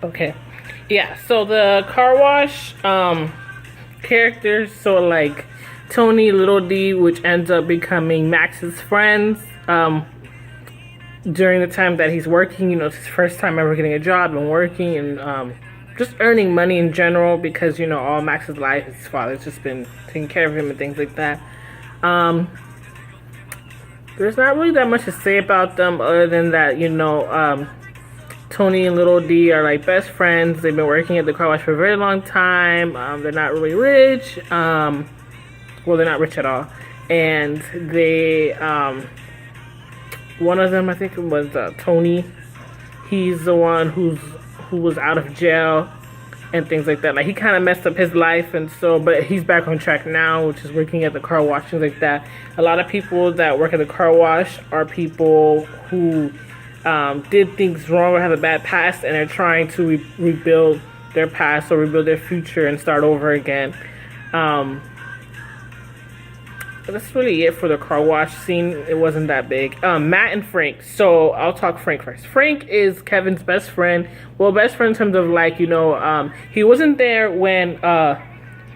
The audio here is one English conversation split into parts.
Okay. Yeah, so the car wash characters, so like Tony, Little D, which ends up becoming Max's friends during the time that he's working. You know, it's his first time ever getting a job and working and just earning money in general because, you know, all Max's life, his father's just been taking care of him and things like that. There's not really that much to say about them other than that, you know, Tony and Little D are like best friends. They've been working at the car wash for a very long time. They're not really rich. Well, they're not rich at all. And they, one of them, I think it was Tony. He's the one who was out of jail and things like that. Like, he kind of messed up his life, and so, but he's back on track now, which is working at the car wash, things like that. A lot of people that work at the car wash are people who did things wrong or have a bad past, and they're trying to rebuild their past or rebuild their future and start over again. But that's really it for the car wash scene. It wasn't that big. Matt and Frank. So I'll talk Frank first. Frank is Kevin's best friend. Well, best friend in terms of, like, you know, he wasn't there when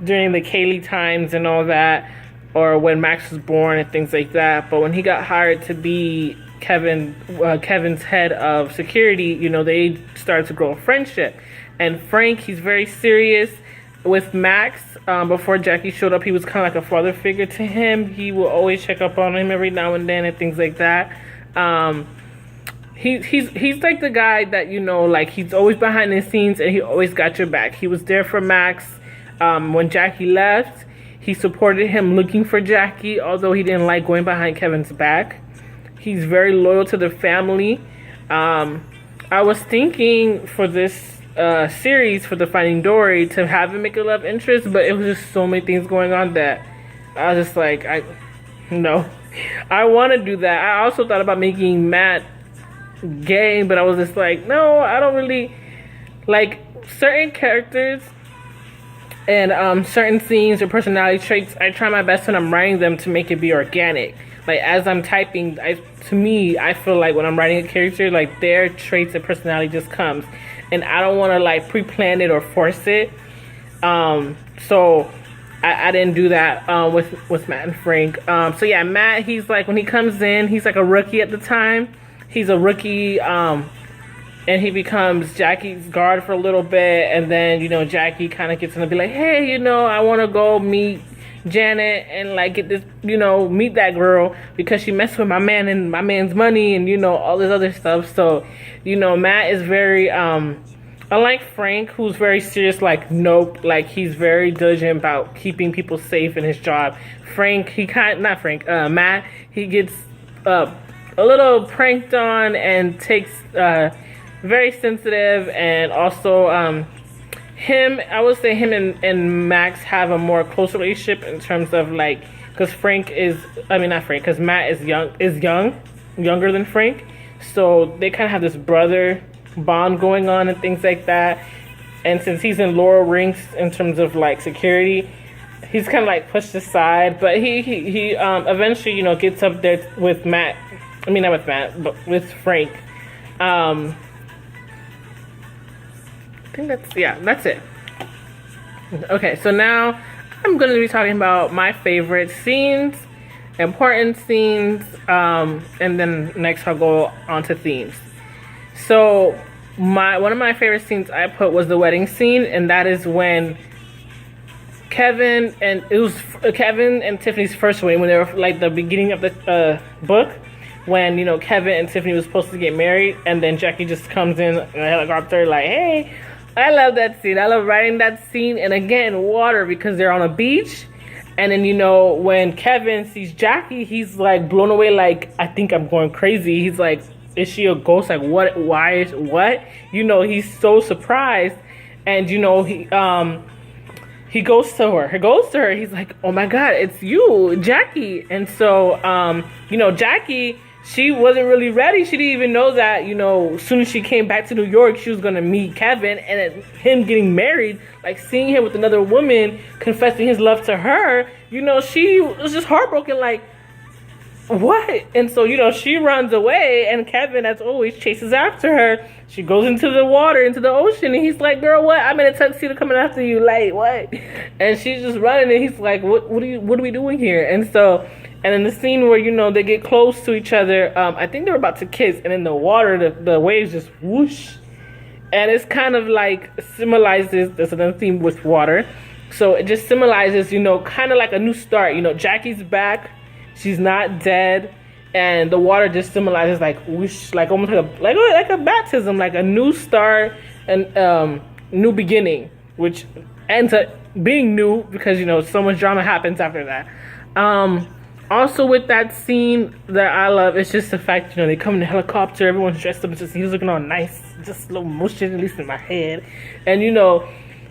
during the Kaylee times and all that, or when Max was born and things like that. But when he got hired to be Kevin's head of security, you know, they started to grow a friendship. And Frank, he's very serious with Max. Before Jackie showed up, he was kind of like a father figure to him. He will always check up on him every now and then and things like that. He's like the guy that, you know, like, he's always behind the scenes and he always got your back. He was there for Max when Jackie left. He supported him looking for Jackie, although he didn't like going behind Kevin's back. He's very loyal to the family. I was thinking for this series, for the Finding Dory, to have him make a love interest, but it was just so many things going on that I was just like, no. I want to do that. I also thought about making Matt gay, but I was just like, no, I don't really like certain characters and certain scenes or personality traits. I try my best when I'm writing them to make it be organic. Like, as I'm typing, to me, I feel like when I'm writing a character, like, their traits and personality just comes. And I don't want to, like, pre-plan it or force it. So I didn't do that with Matt and Frank. So yeah, Matt, he's like, when he comes in, he's like a rookie at the time. He's a rookie, and he becomes Jackie's guard for a little bit. And then, you know, Jackie kind of gets him to be like, hey, you know, I want to go meet Janet and, like, get this, you know, meet that girl because she messed with my man and my man's money and, you know, all this other stuff. So, you know, Matt is very unlike Frank, who's very serious, like, nope, like, he's very diligent about keeping people safe in his job. Matt, he gets a little pranked on and takes very sensitive. And also I would say him and Max have a more close relationship in terms of, like, because Matt is younger than Frank, so they kind of have this brother bond going on and things like that. And since he's in lower ranks in terms of, like, security, he's kind of, like, pushed aside. But he eventually, you know, gets up there with Matt. I mean, not with Matt, but with Frank. I think that's it. Okay, so now I'm going to be talking about my favorite scenes, important scenes, and then next I'll go on to themes. So one of my favorite scenes I put was the wedding scene, and that is when Kevin and Tiffany's first wedding, when they were, like, the beginning of the book, when, you know, Kevin and Tiffany was supposed to get married, and then Jackie just comes in a helicopter like, hey. I love that scene. I love writing that scene. And again, water, because they're on a beach. And then, you know, when Kevin sees Jackie, he's, like, blown away, like, I think I'm going crazy. He's like, is she a ghost? Like, what? Why? What? You know, he's so surprised. And, you know, he goes to her. He's like, oh, my God, it's you, Jackie. And so, you know, Jackie, she wasn't really ready. She didn't even know that, you know, as soon as she came back to New York, she was going to meet Kevin. And him getting married, like, seeing him with another woman, confessing his love to her, you know, she was just heartbroken. Like, what? And so, you know, she runs away, and Kevin, as always, chases after her. She goes into the water, into the ocean, and he's like, girl, what? I'm in a tuxedo coming after you, like, what? And she's just running, and he's like, what are we doing here? And so, and in the scene where, you know, they get close to each other, I think they're about to kiss, and in the water, the waves just whoosh. And it's kind of like symbolizes, there's another theme with water. So it just symbolizes, you know, kind of like a new start. You know, Jackie's back. She's not dead. And the water just symbolizes like whoosh, like almost like a baptism, like a new start and new beginning, which ends up being new because, you know, so much drama happens after that. Also with that scene that I love, it's just the fact, you know, they come in the helicopter, everyone's dressed up, and just, he was looking all nice, just slow motion, at least in my head. And, you know,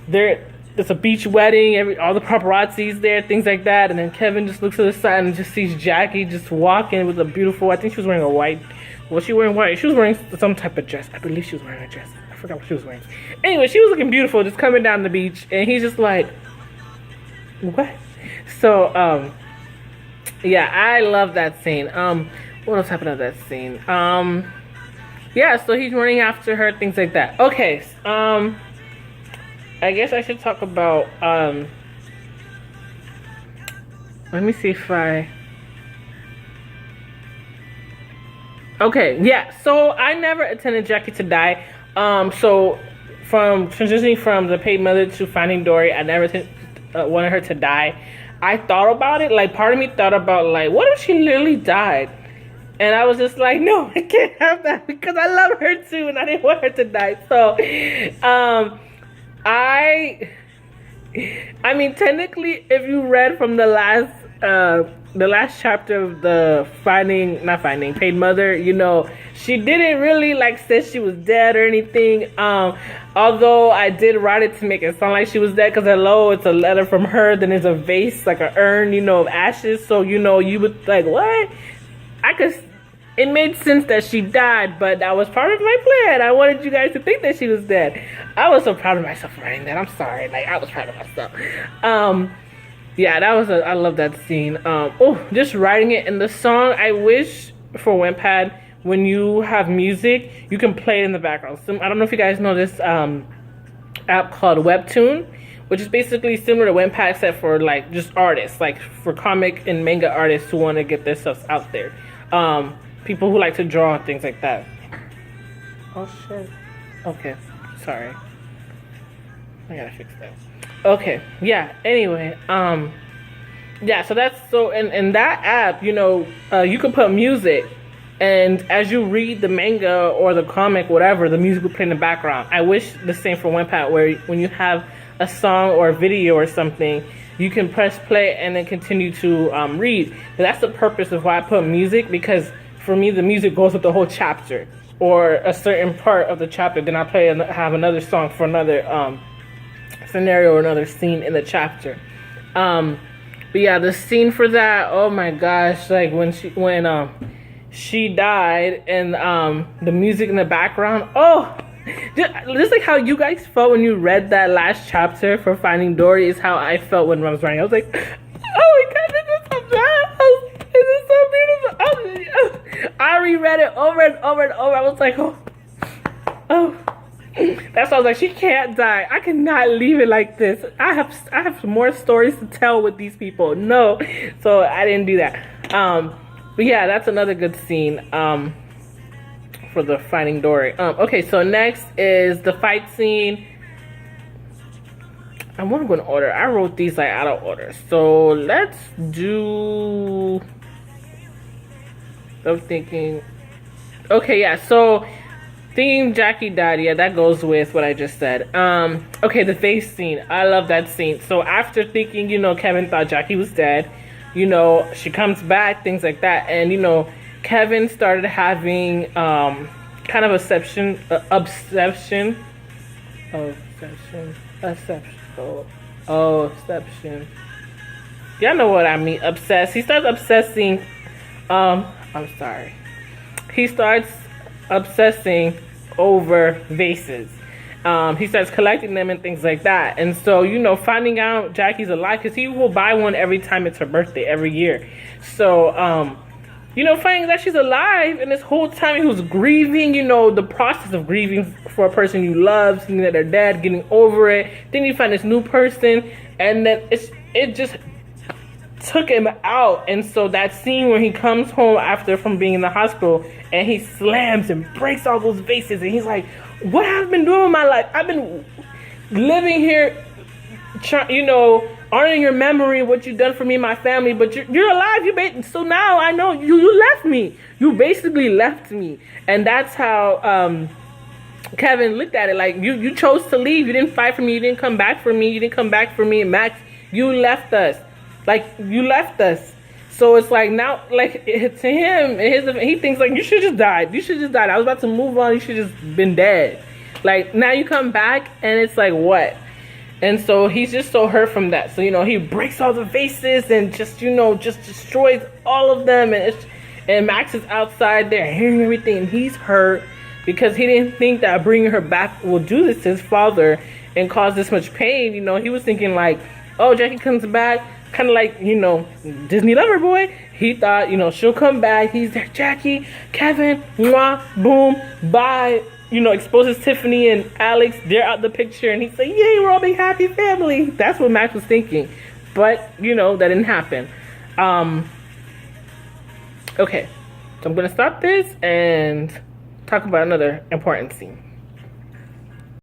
it's a beach wedding, all the paparazzi's there, things like that. And then Kevin just looks to the side and just sees Jackie just walking with a beautiful, I think she was wearing a white, was she wearing white? She was wearing some type of dress. I believe she was wearing a dress. I forgot what she was wearing. Anyway, she was looking beautiful, just coming down the beach. And he's just like, what? So, yeah, I love that scene. What else happened at that scene? Yeah, so he's running after her, things like that. Okay, I guess I should talk about, let me see if okay, yeah, so I never intended Jackie to die. So from transitioning from the paid mother to Finding Dory, I never wanted her to die. I thought about it, like part of me thought about like, what if she literally died? And I was just like, no, I can't have that because I love her too and I didn't want her to die. So, I mean, technically, if you read from the last chapter of the Paid Mother, you know, she didn't really like say she was dead or anything. Although I did write it to make it sound like she was dead, because hello, it's a letter from her, then there's a vase, like an urn, you know, of ashes. So, you know, you would like, what? It made sense that she died, but that was part of my plan. I wanted you guys to think that she was dead. I was so proud of myself for writing that. I'm sorry. Like, I was proud of myself. Yeah, I love that scene. Just writing it in the song. I wish for Wattpad, when you have music, you can play it in the background. So, I don't know if you guys know this app called Webtoon, which is basically similar to Wattpad except for like just artists, like for comic and manga artists who want to get their stuff out there. People who like to draw and things like that. Oh shit. Okay, sorry. I gotta fix that. Okay, yeah, anyway, yeah, so that's, so in that app, you know, you can put music, and as you read the manga or the comic, whatever, the music will play in the background. I wish the same for Wattpad, where when you have a song or a video or something, you can press play and then continue to read. And that's the purpose of why I put music, because for me, the music goes with the whole chapter or a certain part of the chapter. Then I have another song for another scenario or another scene in the chapter. But yeah, the scene for that, oh my gosh, like when she died and the music in the background, just like how you guys felt when you read that last chapter for Finding Dory is how I felt when I was writing. I was like, oh my god, this is so bad. This is so beautiful. I reread it over and over and over. I was like, oh. That's why I was like, she can't die. I cannot leave it like this. I have more stories to tell with these people. No, so I didn't do that. But yeah, that's another good scene for the Finding Dory. Okay, so next is the fight scene. I want to go in order. I wrote these like out of order. So let's do. I'm thinking. Okay, yeah. So thinking Jackie died. Yeah, that goes with what I just said. Okay, the face scene. I love that scene. So after thinking, you know, Kevin thought Jackie was dead. You know, she comes back, things like that, and you know, Kevin started having kind of obsession. Y'all know what I mean, obsessed. He starts obsessing, I'm sorry. He starts obsessing over vases. He starts collecting them and things like that. And so, you know, finding out Jackie's alive, because he will buy one every time it's her birthday, every year. So, you know, finding that she's alive, and this whole time he was grieving, you know, the process of grieving for a person you love, seeing that they're dead, getting over it. Then you find this new person, and then it just took him out. And so that scene where he comes home after from being in the hospital, and he slams and breaks all those vases, and he's like, what have I been doing with my life? I've been living here, you know, honoring your memory, what you've done for me and my family, but you're alive. So now I know you left me. You basically left me. And that's how Kevin looked at it. Like, you chose to leave. You didn't fight for me. You didn't come back for me. You didn't come back for me. And Max, you left us. Like, you left us. So it's like now, like, to him, he thinks like, you should just died. You should just died. I was about to move on. You should just been dead. Like, now you come back, and it's like, what? And so he's just so hurt from that. So, you know, he breaks all the vases and just, you know, just destroys all of them. And Max is outside there hearing everything, and he's hurt because he didn't think that bringing her back will do this to his father and cause this much pain. You know, he was thinking like, oh, Jackie comes back, kind of like, you know, Disney lover boy. He thought, you know, she'll come back. He's there, Jackie, Kevin, mwah, boom, bye. You know, exposes Tiffany and Alex. They're out the picture, and he's like, yay, we're all a big happy family. That's what Max was thinking. But, you know, that didn't happen. Okay, so I'm going to stop this and talk about another important scene.